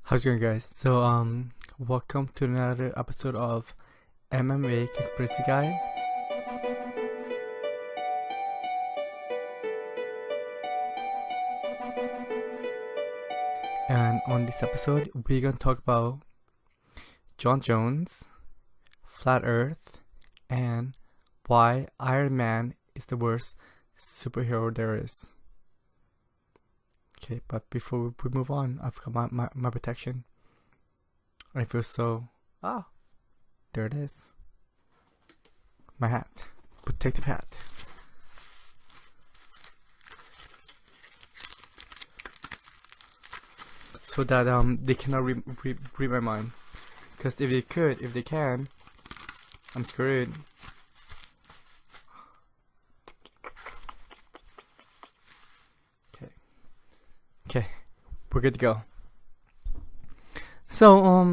How's it going, guys? Welcome to another episode of MMA Conspiracy Guide. And on this episode, we're gonna talk about Jon Jones, Flat Earth, and why Iron Man is the worst superhero there is. Okay, but before we move on, I forgot my protection. I feel so... there it is. My hat. Protective hat. So that they cannot read my mind. Because if they can, I'm screwed. Okay, we're good to go. So,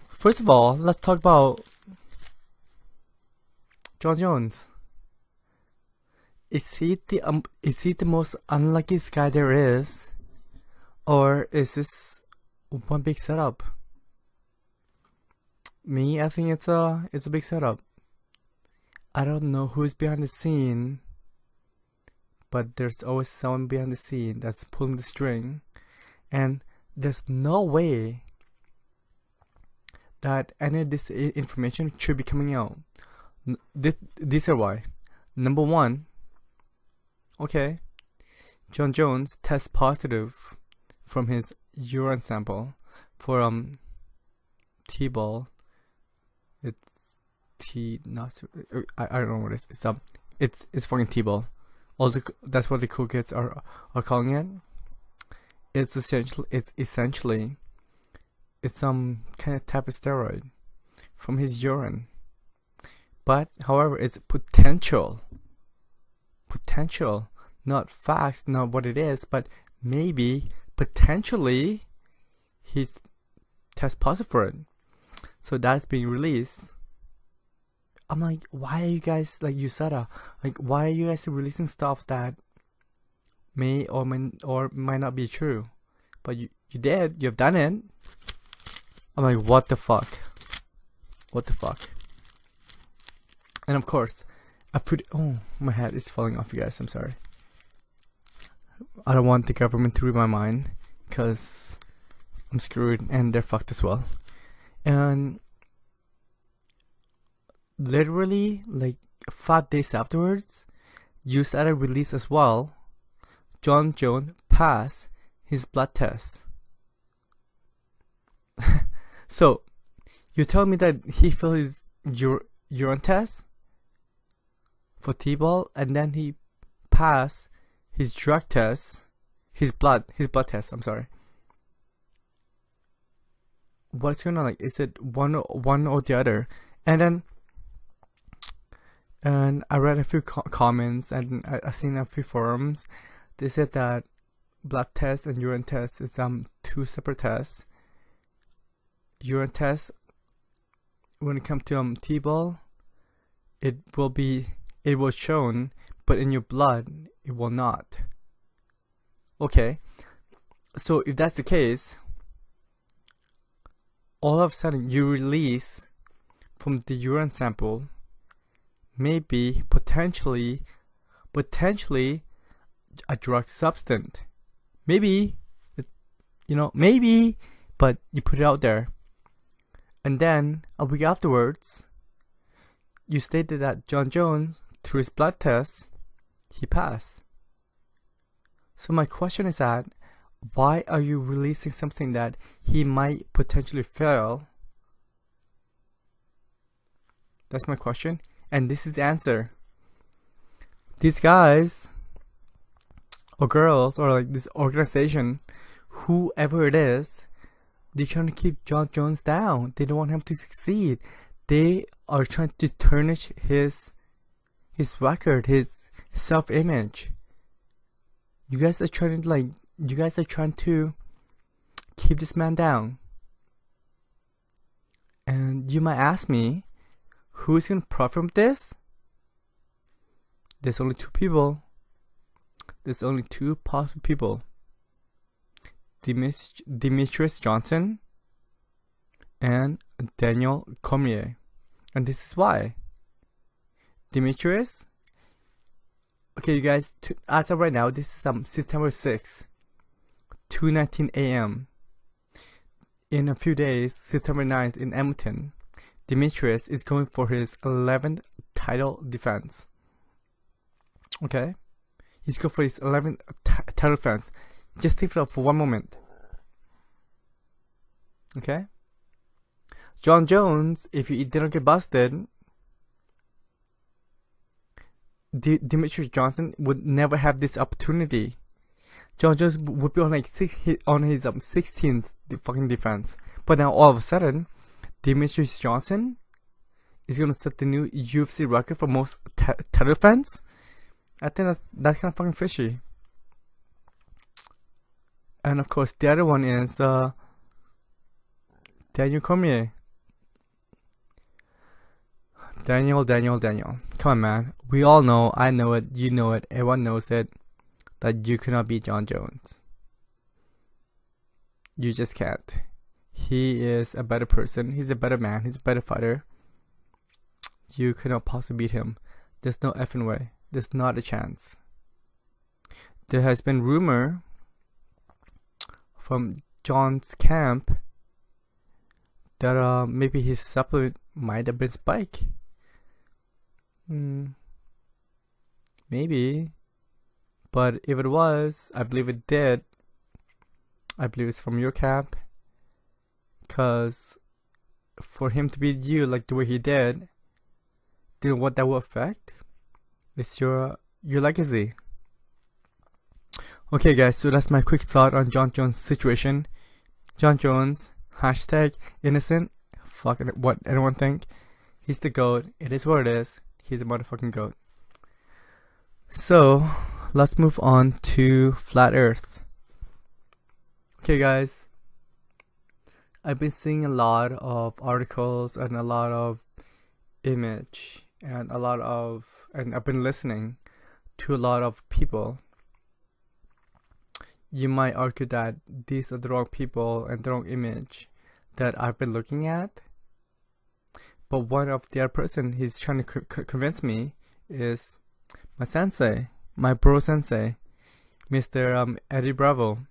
first of all, let's talk about Jon Jones. Is he the most unluckiest guy there is, or is this one big setup? Me, I think it's a big setup. I don't know who's behind the scene, but there's always someone behind the scene that's pulling the string, and there's no way that any of this information should be coming out. These are why. Number one, okay, Jon Jones tests positive from his urine sample for T-ball. It's I don't know what it is. It's fucking T-ball. That's what the cool kids are calling it. It's essentially some kind of type of steroid from his urine. But however, it's potential, not facts, not what it is, but maybe potentially he's test positive for it. So that's being released. I'm like, why are you guys, like USADA, like why are you guys releasing stuff that may or might not be true? But you did, you've done it. I'm like, what the fuck? And of course, my hat is falling off, you guys, I'm sorry. I don't want the government to read my mind, because I'm screwed and they're fucked as well. And literally, like 5 days afterwards, USADA released as well, Jon Jones passed his blood test. So, you tell me that he failed his urine test for T-ball, and then he passed his drug test, his blood test, I'm sorry. What's going on? Like, is it one or the other? And I read a few comments, and I seen a few forums. They said that blood test and urine test is two separate tests. Urine test, when it comes to T-ball, it will shown, but in your blood it will not. Okay, so if that's the case, all of a sudden you release from the urine sample maybe potentially a drug substance. Maybe, but you put it out there. And then a week afterwards, you stated that Jon Jones, through his blood test, he passed. So my question is that, why are you releasing something that he might potentially fail? That's my question. And this is the answer. These guys or girls, or like this organization, whoever it is, they're trying to keep Jon Jones down. They don't want him to succeed. They are trying to tarnish his record, his self-image. You guys are trying to keep this man down. And you might ask me, who's gonna profit from this? There's only two people. There's only two possible people. Demetrius Johnson and Daniel Cormier. And this is why. Demetrius, okay, you guys, as of right now, this is September 6th, 2:19 a.m. In a few days, September 9th in Edmonton, Demetrius is going for his 11th title defense. Okay? He's going for his 11th title defense. Just think for one moment. Okay? Jon Jones, if you didn't get busted, Demetrius Johnson would never have this opportunity. Jon Jones would be on like on his 16th fucking defense, but now all of a sudden, Demetrius Johnson is gonna set the new UFC record for most title defense. I think that's kind of fucking fishy. And of course, the other one is Daniel Cormier. Daniel. Come on, man. We all know, I know it, you know it, everyone knows it, that you cannot beat Jon Jones. You just can't. He is a better person. He's a better man. He's a better fighter. You cannot possibly beat him. There's no effing way. There's not a chance. There has been rumor from Jon's camp that maybe his supplement might have been spiked. Maybe. But if it was, I believe it did. I believe it's from your camp. Because for him to beat you like the way he did, do you know what that will affect? It's your legacy. Okay guys, so that's my quick thought on Jon Jones' situation. Jon Jones, hashtag innocent. Fuck it, what anyone think. He's the GOAT. It is what it is. He's a motherfucking GOAT. So, let's move on to Flat Earth. Okay guys, I've been seeing a lot of articles and a lot of image and I've been listening to a lot of people. You might argue that these are the wrong people and the wrong image that I've been looking at. But one of the other person he's trying to convince me is my sensei, my bro sensei, Mr. Eddie Bravo.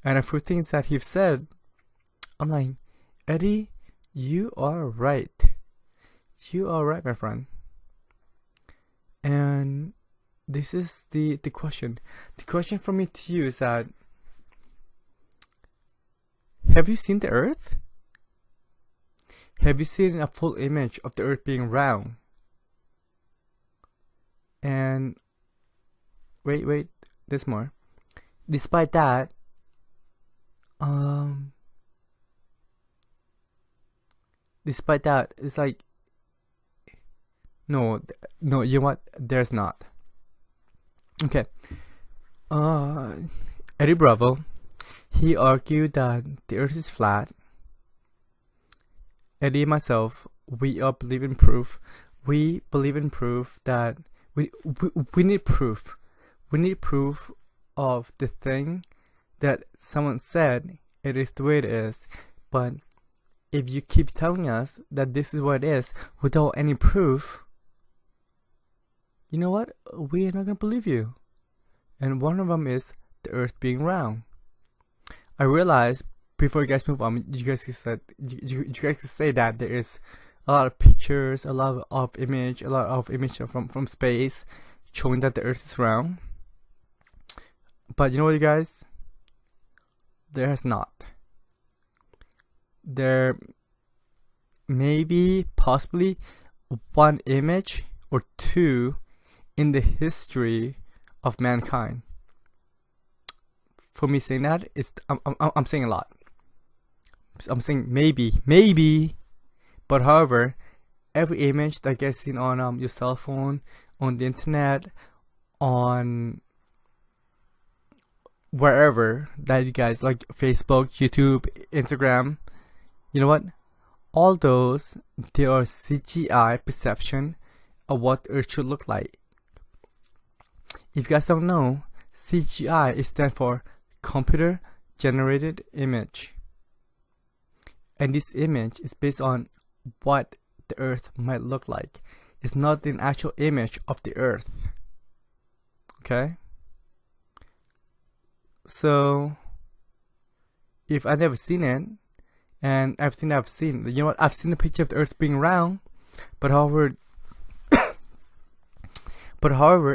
And a few things that he's said, I'm like, Eddie, you are right. You are right, my friend. And this is the question. The question for me to you is that, have you seen the Earth? Have you seen a full image of the Earth being round? And wait, there's more. Despite that, it's like, no, you know what? There's not. Okay. Eddie Bravo, he argued that the Earth is flat. Eddie and myself, we believe in proof. We believe in proof that we need proof. We need proof of the thing that someone said it is the way it is. But if you keep telling us that this is what it is without any proof, you know what? We are not gonna believe you. And one of them is the Earth being round. I realize before you guys move on, you guys can say that there is a lot of pictures, a lot of image from space showing that the Earth is round. But you know what, you guys? There has not. There may be possibly one image or two in the history of mankind. For me saying that, I'm saying a lot. I'm saying maybe, but however, every image that gets seen on your cell phone, on the internet, on wherever that you guys like, Facebook, YouTube, Instagram, you know what? All those, they are CGI perception of what Earth should look like. If you guys don't know, CGI is stand for computer generated image. And this image is based on what the Earth might look like. It's not an actual image of the Earth. Okay? So, if I've never seen it, and everything I've seen, you know what? I've seen the picture of the Earth being round, but however,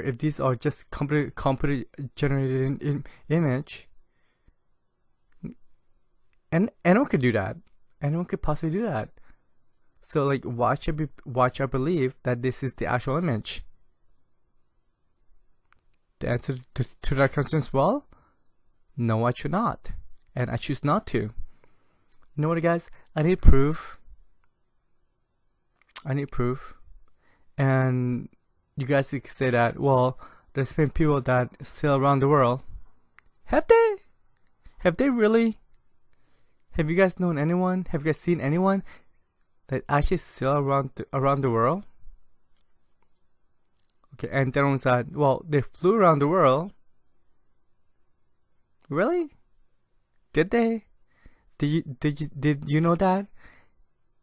if these are just computer generated image, and anyone could do that. Anyone could possibly do that. So like, why should I believe that this is the actual image? The answer to that question is, well, no, I should not, and I choose not to. You know what, guys? I need proof. And you guys could say that, well, there's been people that sail around the world. Have they? Have they really? Have you guys known anyone? Have you guys seen anyone that actually sail around the world? Okay, and then one said, well, they flew around the world. Really? Did they? Did you know that?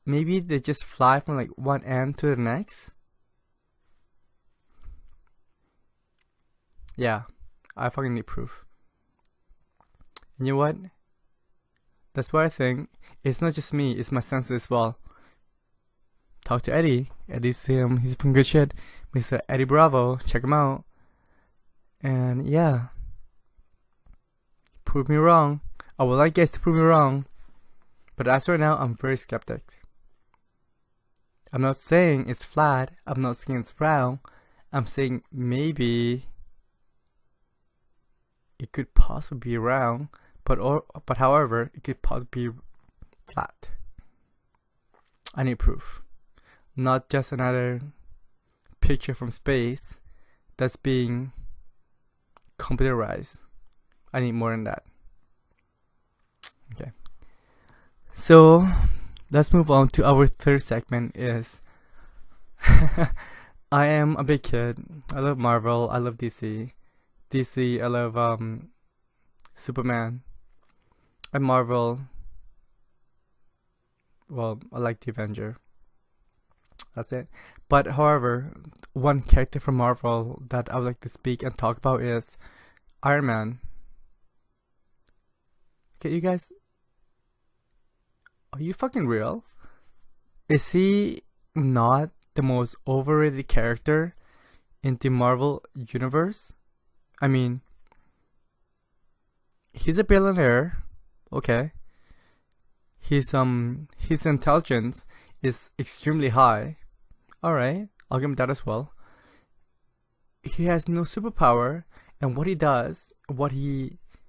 Maybe they just fly from like one end to the next? Yeah, I fucking need proof. And you know what? That's why I think it's not just me, it's my senses as well. Talk to Eddie. He's from good shit. Mr. Eddie Bravo, check him out. And yeah, prove me wrong. I would like guys to prove me wrong, but as right now, I'm very skeptic. I'm not saying it's flat. I'm not saying it's round. I'm saying maybe it could possibly be round, but however, it could possibly be flat. I need proof, not just another picture from space that's being computerized. I need more than that. Okay, so let's move on to our third segment. Is I am a big kid. I love Marvel. I love DC. I love Superman. And Marvel, well, I like the Avenger. That's it. But however, one character from Marvel that I would like to speak and talk about is Iron Man. Okay, you guys, are you fucking real? Is he not the most overrated character in the Marvel universe? I mean, he's a billionaire, okay. His intelligence is extremely high. Alright, I'll give him that as well. He has no superpower, and what he does,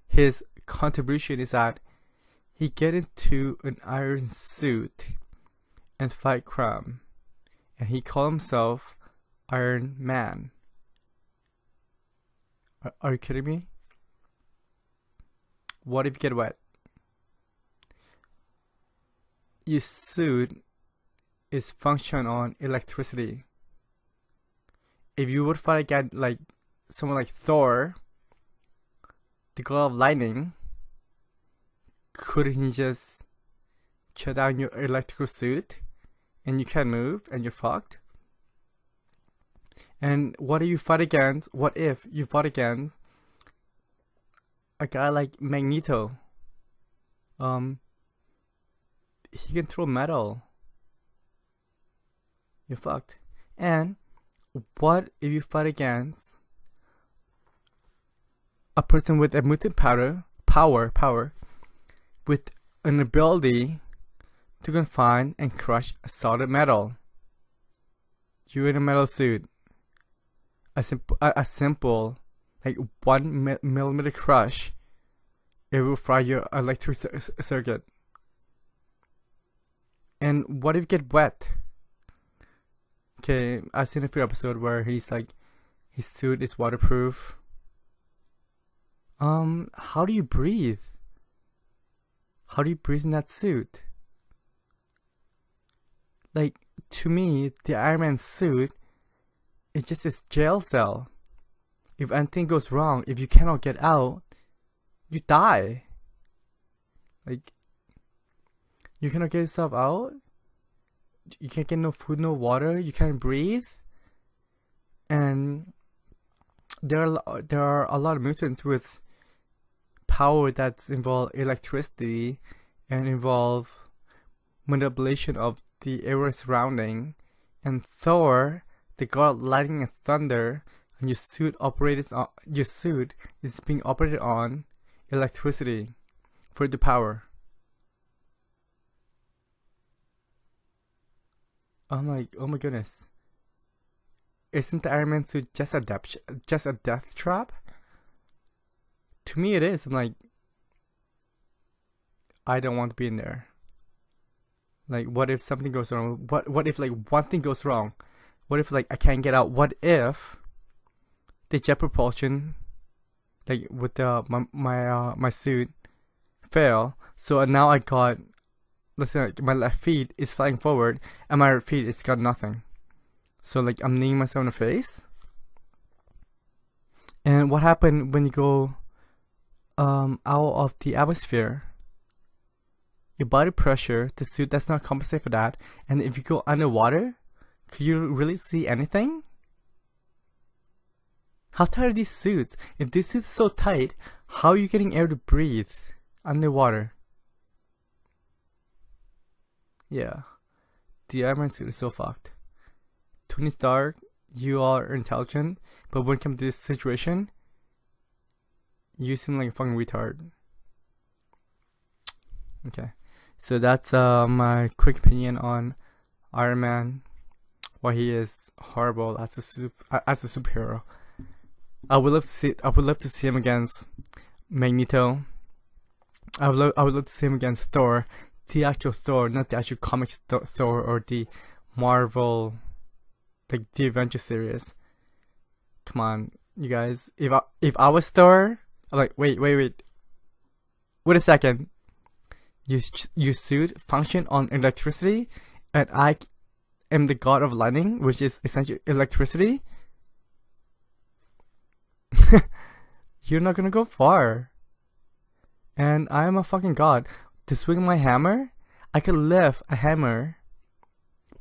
his contribution is that he get into an iron suit and fight crime, and he call himself Iron Man. Are you kidding me? What if you get wet? Your suit is function on electricity. If you would fight against like someone like Thor, the god of lightning, couldn't he just shut down your electrical suit and you can't move and you're fucked? And what if you fought against a guy like Magneto? He can throw metal. You're fucked. And what if you fight against a person with a mutant power with an ability to confine and crush solid metal? You're in a metal suit. A simple like 1 millimeter crush, it will fry your electric circuit. And what if you get wet? Okay, I've seen a few episodes where he's like, his suit is waterproof. How do you breathe? How do you breathe in that suit? Like, to me, the Iron Man suit is just his jail cell. If anything goes wrong, if you cannot get out, you die. Like, you cannot get yourself out. You can't get no food, no water. You can't breathe. And there are a lot of mutants with power that's involve electricity and involve manipulation of the area surrounding. And Thor, the god of lightning and thunder, and your suit is being operated on electricity for the power. Oh my goodness. Isn't the Iron Man suit just a death trap? To me it is. I'm like, I don't want to be in there. Like, what if something goes wrong? What if like one thing goes wrong? What if like I can't get out? What if the jet propulsion, like with my suit, fail? So now I got, let's say like, my left feet is flying forward and my right feet is got nothing. So like I'm kneeing myself in the face. And what happened when you go out of the atmosphere? Your body pressure, the suit does not compensate for that. And if you go underwater, could you really see anything? How tight are these suits? If this suit's so tight, how are you getting air to breathe underwater? Yeah, the Iron Man suit is so fucked. Tony Stark, you are intelligent, but when it comes to this situation, you seem like a fucking retard. Okay, so that's my quick opinion on Iron Man. Why he is horrible as a superhero. I would love to see him against Magneto. I would love to see him against Thor, the actual Thor, not the actual comics Thor or the Marvel, like the Avengers series. Come on, you guys. If I was Thor, I'm like, wait a second. Your suit function on electricity, and I am the god of lightning, which is essentially electricity. You're not gonna go far. And I am a fucking god. To swing my hammer, I could lift a hammer.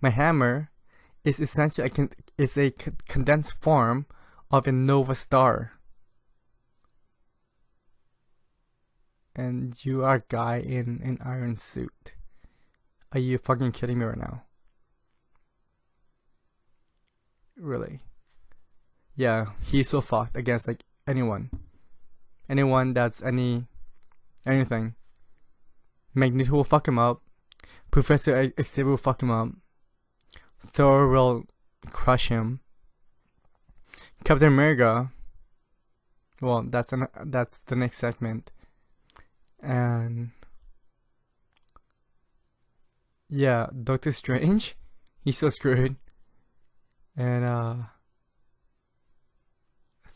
My hammer is essentially a condensed form of a nova star. And you are a guy in an iron suit. Are you fucking kidding me right now? Really? Yeah, he's so fucked against like anyone that's anything. Magneto will fuck him up. Professor Xavier will fuck him up. Thor will crush him. Captain America, well, that's the next segment. And yeah, Doctor Strange, he's so screwed. And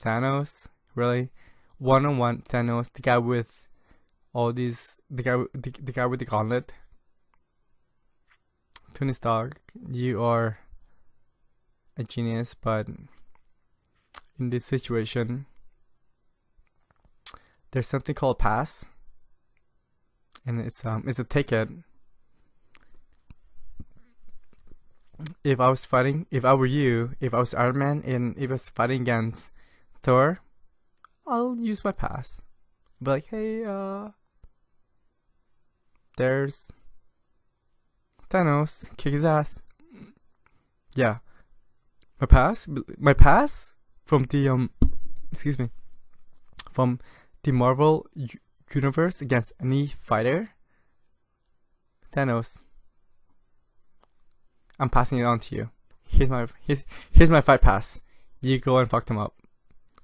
Thanos, really, one-on-one Thanos, the guy with all these, the guy with the gauntlet. Tony Stark, you are a genius, but in this situation, there's something called pass, and it's a ticket. If I was fighting, if I were you, if I was Iron Man, and if I was fighting against Thor, I'll use my pass. Be like, hey, there's Thanos, kick his ass. Yeah, my pass from the from the Marvel universe against any fighter. Thanos, I'm passing it on to you. Here's my fight pass. You go and fuck them up.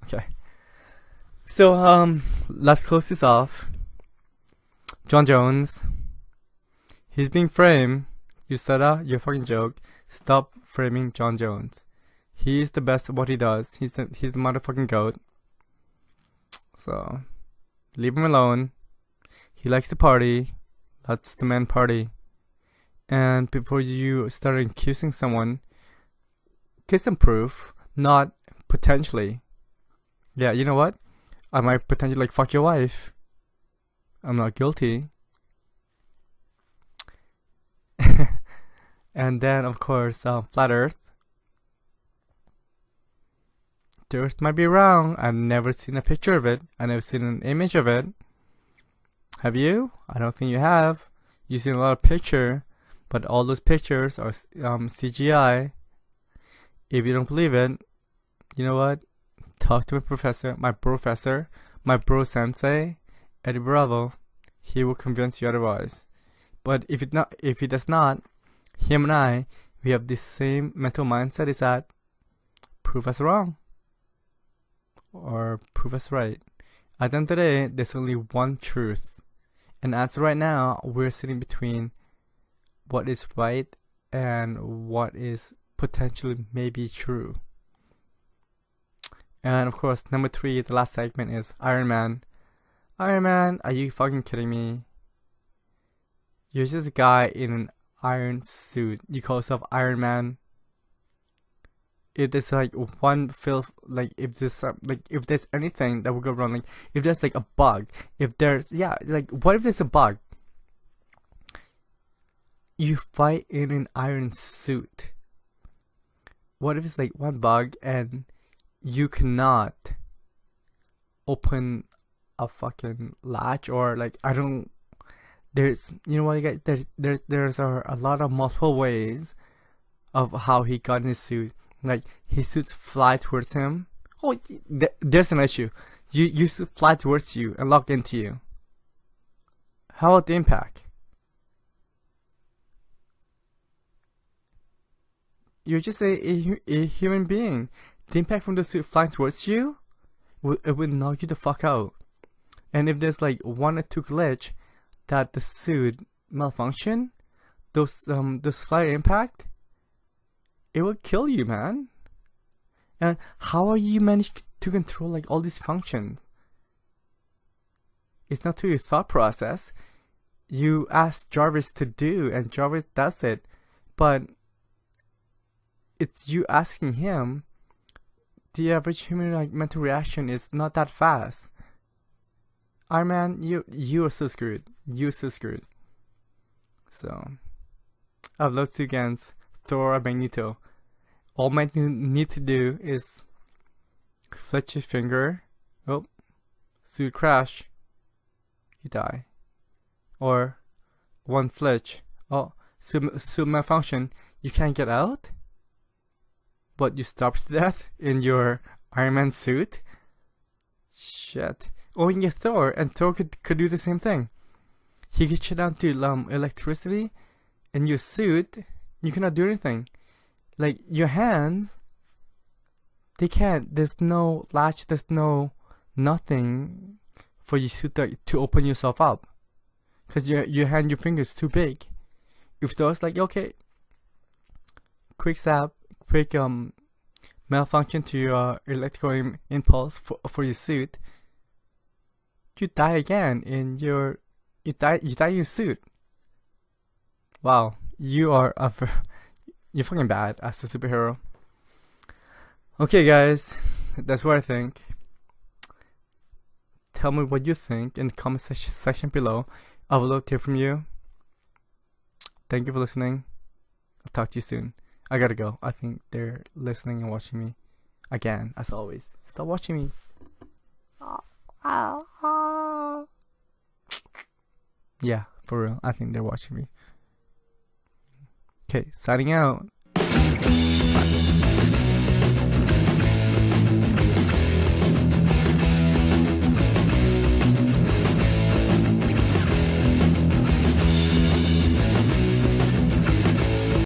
Okay. So let's close this off. Jon Jones, he's being framed. You said you're a fucking joke. Stop framing Jon Jones. He's the best at what he does. He's the motherfucking GOAT. So leave him alone. He likes to party. That's the man party. And before you start accusing someone, get some proof, not potentially. Yeah, you know what? I might potentially like fuck your wife. I'm not guilty. And then, of course, flat Earth. The Earth might be round. I've never seen a picture of it. I've never seen an image of it. Have you? I don't think you have. You've seen a lot of pictures, but all those pictures are CGI. If you don't believe it, you know what? Talk to my bro sensei, Eddie Bravo. He will convince you otherwise. But if he does not, him and I, we have the same mental mindset. Is that prove us wrong or prove us right? At the end of the day, there's only one truth, and as right now, we're sitting between what is right and what is potentially maybe true. And of course, number 3, the last segment is Iron Man. Iron Man, are you fucking kidding me? You're just a guy in an iron suit. You call yourself Iron Man. If there's like one filth, like if there's anything that will go wrong, like if there's like a bug, what if there's a bug? You fight in an iron suit. What if it's like one bug and you cannot open a fucking latch, or like there's, you know what, you guys, there's a lot of multiple ways of how he got in his suit. Like his suits fly towards him. Oh, there's an issue. You suit fly towards you and lock into you. How about the impact? You're just a human being. The impact from the suit flying towards you, it would knock you the fuck out. And if there's like 1 or 2 glitch that the suit malfunction, those flight impact, it will kill you, man. And how are you managed to control like all these functions? It's not through your thought process. You ask Jarvis to do, and Jarvis does it, but it's you asking him. The average human like mental reaction is not that fast. Iron Man, you are so screwed. You're so screwed. So I've lost 2 against Thor or Magneto. All Magneto need to do is fletch his finger. Oh, suit crash. You die. Or one fletch. Oh, suit malfunction. You can't get out. But you stopped to death in your Iron Man suit. Shit. Or you can get Thor, and Thor could do the same thing. He could shut down to electricity, and your suit, you cannot do anything. Like your hands, they can't. There's no latch. There's no nothing for your suit to open yourself up, cause your fingers too big. If Thor's like, okay, quick malfunction to your electrical impulse for your suit, you die again in your your suit. Wow, you're fucking bad as a superhero. Okay, guys, that's what I think. Tell me what you think in the comment section below. I would love to hear from you. Thank you for listening. I'll talk to you soon. I gotta go. I think they're listening and watching me again, as always. Stop watching me. Yeah, for real. I think they're watching me. Okay, signing out.